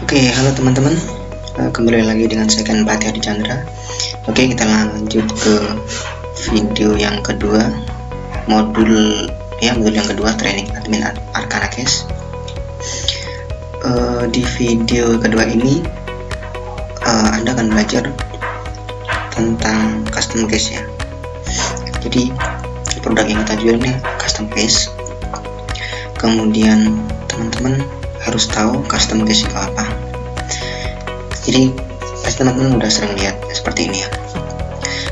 Oke, halo teman-teman. Kembali lagi dengan saya Pati Hadi Chandra. Oke, kita lanjut ke video yang kedua, modul yang kedua, training admin Arcana Case. Di video kedua ini Anda akan belajar tentang custom case ya. Jadi produk yang kita jual ini custom case. Kemudian teman-teman harus tahu custom case itu apa. Jadi pasti teman-teman udah sering lihat seperti ini ya.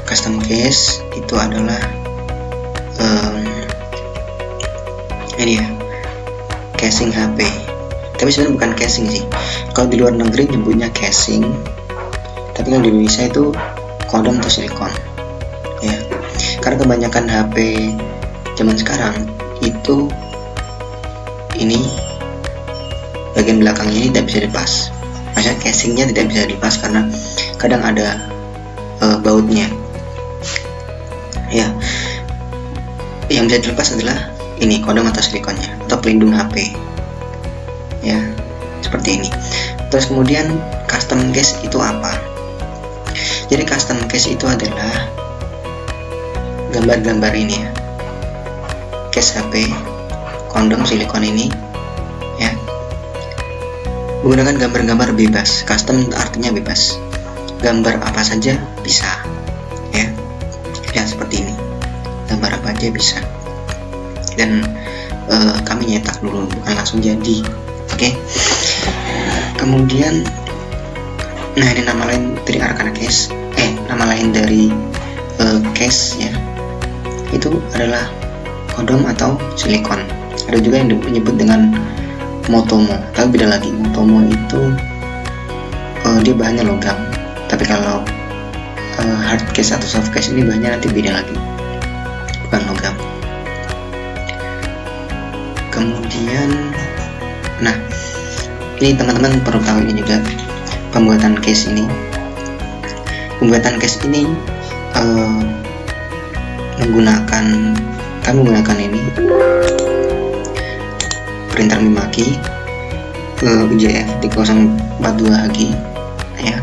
Custom case itu adalah ini ya, casing HP. Tapi sebenarnya bukan casing sih. Kalau di luar negeri nyebutnya casing, tapi kalau di Indonesia itu kondom atau silikon ya. Karena kebanyakan HP zaman sekarang itu ini bagian belakangnya ini tidak bisa dilepas. Maksudnya casingnya tidak bisa dilepas karena kadang ada bautnya ya. Yang bisa dilepas adalah ini kondom atau silikonnya atau pelindung HP ya, seperti ini. Terus kemudian custom case itu apa? Jadi custom case itu adalah gambar-gambar ini ya, case HP, kondom, silikon ini ya, menggunakan gambar-gambar bebas. Custom artinya bebas, gambar apa saja bisa ya. Ya seperti ini, gambar apa aja bisa. Dan kami nyetak dulu, bukan langsung jadi. Oke. Kemudian nah ini nama lain dari Arcana Case, nama lain dari case ya, itu adalah kondom atau silikon. Ada juga yang menyebut dengan Motomo, tapi beda lagi. Motomo itu dia bahannya logam, tapi kalau hard case atau soft case ini bahannya nanti beda lagi, bukan logam. Kemudian nah ini teman-teman perlu tahu ini juga, pembuatan case ini kami menggunakan ini printer Mimaki UJF 3042 Hg ya,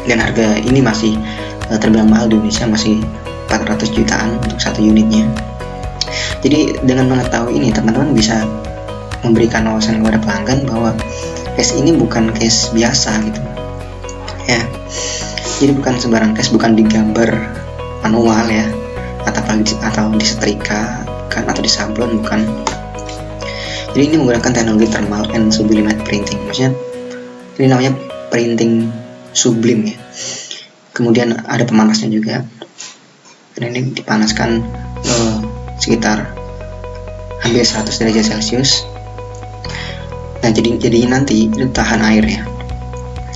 dan harga ini masih terbilang mahal di Indonesia, masih 400 jutaan untuk satu unitnya. Jadi dengan mengetahui ini teman-teman bisa memberikan wawasan kepada pelanggan bahwa case ini bukan case biasa gitu ya. Jadi bukan sembarang case, bukan digambar manual ya, atau disetrika kan, atau disablon, bukan. Jadi ini menggunakan teknologi thermal and sublimate printing. Maksudnya ini namanya printing sublim ya. Kemudian ada pemanasnya juga, dan ini dipanaskan sekitar hampir 100 derajat Celcius. Nah jadi nanti itu tahan air ya,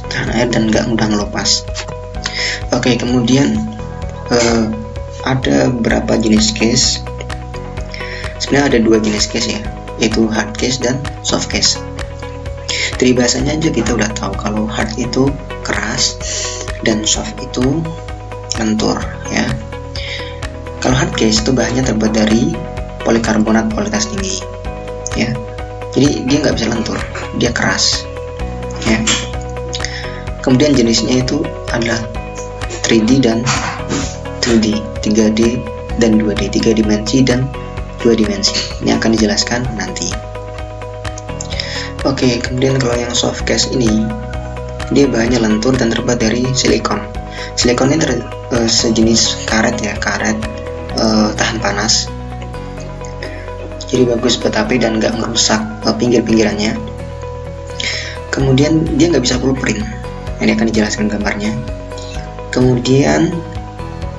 tahan air dan nggak mudah ngelupas. Oke, kemudian ada berapa jenis case? Sebenarnya ada dua jenis case ya, yaitu hard case dan soft case. Dari bahasanya aja kita udah tahu kalau hard itu keras dan soft itu lentur ya. Kalau hard case itu bahannya terbuat dari polikarbonat kualitas tinggi ya, jadi dia nggak bisa lentur, dia keras ya. Kemudian jenisnya itu adalah 3D dan 2D, 3D dan 2D, 3 dimensi dan 2 dimensi. Ini akan dijelaskan nanti. Oke, kemudian kalau yang soft case ini, dia bahannya lentur dan terbuat dari silikon. Silikon ini sejenis karet ya, karet tahan panas. Jadi bagus buat api dan nggak merusak pinggir-pinggirannya. Kemudian dia nggak bisa full print. Ini akan dijelaskan gambarnya. Kemudian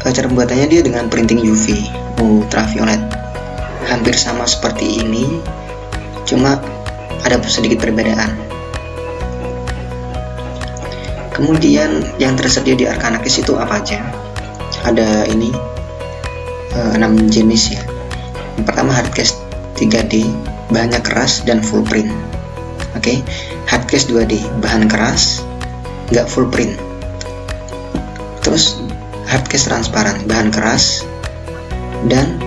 cara pembuatannya dia dengan printing UV, ultraviolet. Hampir sama seperti ini, cuma ada sedikit perbedaan. Kemudian yang tersedia di Arcana Case itu apa aja? Ada ini 6 jenis ya. Yang pertama hard case 3D, bahannya keras dan full print. Oke, hard case 2D, bahan keras, nggak full print. Terus hard case transparan, bahan keras dan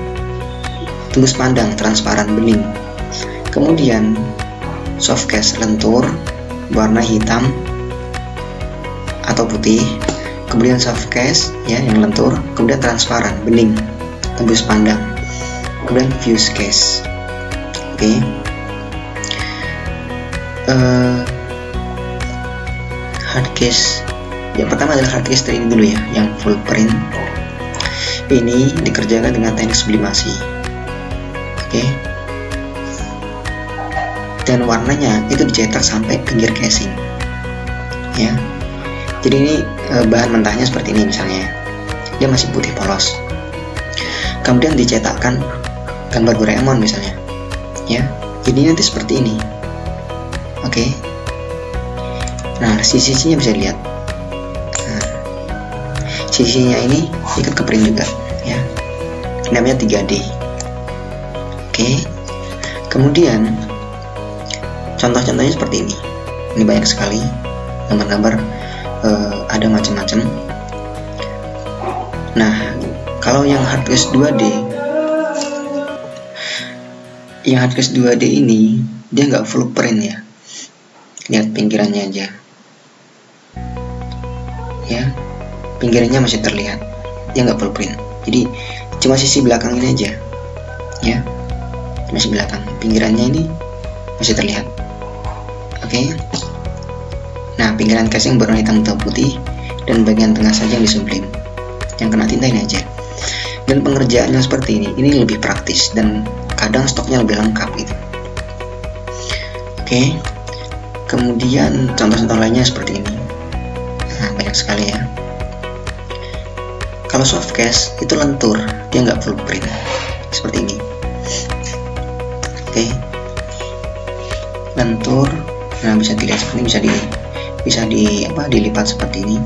tembus pandang, transparan, bening. Kemudian soft case lentur warna hitam atau putih, kemudian soft case ya yang lentur, kemudian transparan, bening, tembus pandang, kemudian fuse case. Oke. Hard case yang pertama adalah hard case ini dulu ya, yang full print. Ini dikerjakan dengan teknik sublimasi. Oke. Dan warnanya itu dicetak sampai pinggir casing ya. Jadi ini bahan mentahnya seperti ini misalnya, dia masih putih polos, kemudian dicetakkan gambar Doraemon misalnya ya, jadi nanti seperti ini. Oke. Nah, sisi-sisinya bisa dilihat. Nah, sisinya ini ikut ke print juga ya, namanya 3D. Oke. Kemudian contoh-contohnya seperti ini. Ini banyak sekali gambar-gambar, ada macam-macam. Nah, kalau yang hardcase 2D, ini dia nggak full print ya. Lihat pinggirannya aja, ya, pinggirannya masih terlihat. Dia nggak full print. Jadi cuma sisi belakang ini aja, ya, masih belakang. Pinggirannya ini masih terlihat. Oke. Nah, pinggiran casing berwarna hitam atau putih, dan bagian tengah saja yang disublim. Yang kena tinta ini aja. Dan pengerjaannya seperti ini lebih praktis dan kadang stoknya lebih lengkap gitu. Oke. Kemudian contoh-contoh lainnya seperti ini. Nah, banyak sekali ya. Kalau soft case itu lentur, dia nggak full print seperti ini. Oke. Lentur. Nah, bisa dilihat seperti ini, bisa dilipat seperti ini.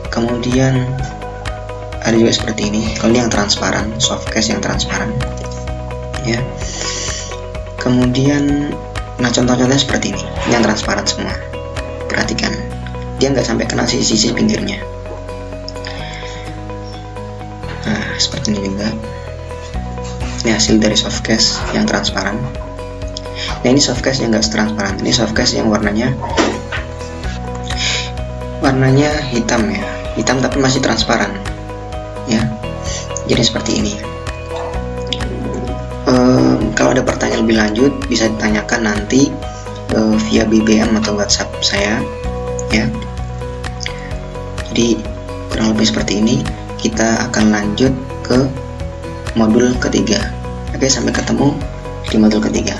Kemudian ada juga seperti ini. Kalau ini yang transparan, soft case yang transparan ya. Kemudian nah, contoh-contohnya seperti ini, yang transparan semua. Perhatikan, dia nggak sampai kena sisi-sisi pinggirnya. Nah, seperti ini juga. Ini hasil dari soft case yang transparan. Nah, ini soft case yang nggak transparan. Ini soft case yang warnanya hitam ya, hitam tapi masih transparan ya. Jadi seperti ini. Kalau ada pertanyaan lebih lanjut bisa ditanyakan nanti via BBM atau WhatsApp saya ya. Jadi kurang lebih seperti ini. Kita akan lanjut ke modul ketiga. Oke, sampai ketemu di modul ketiga.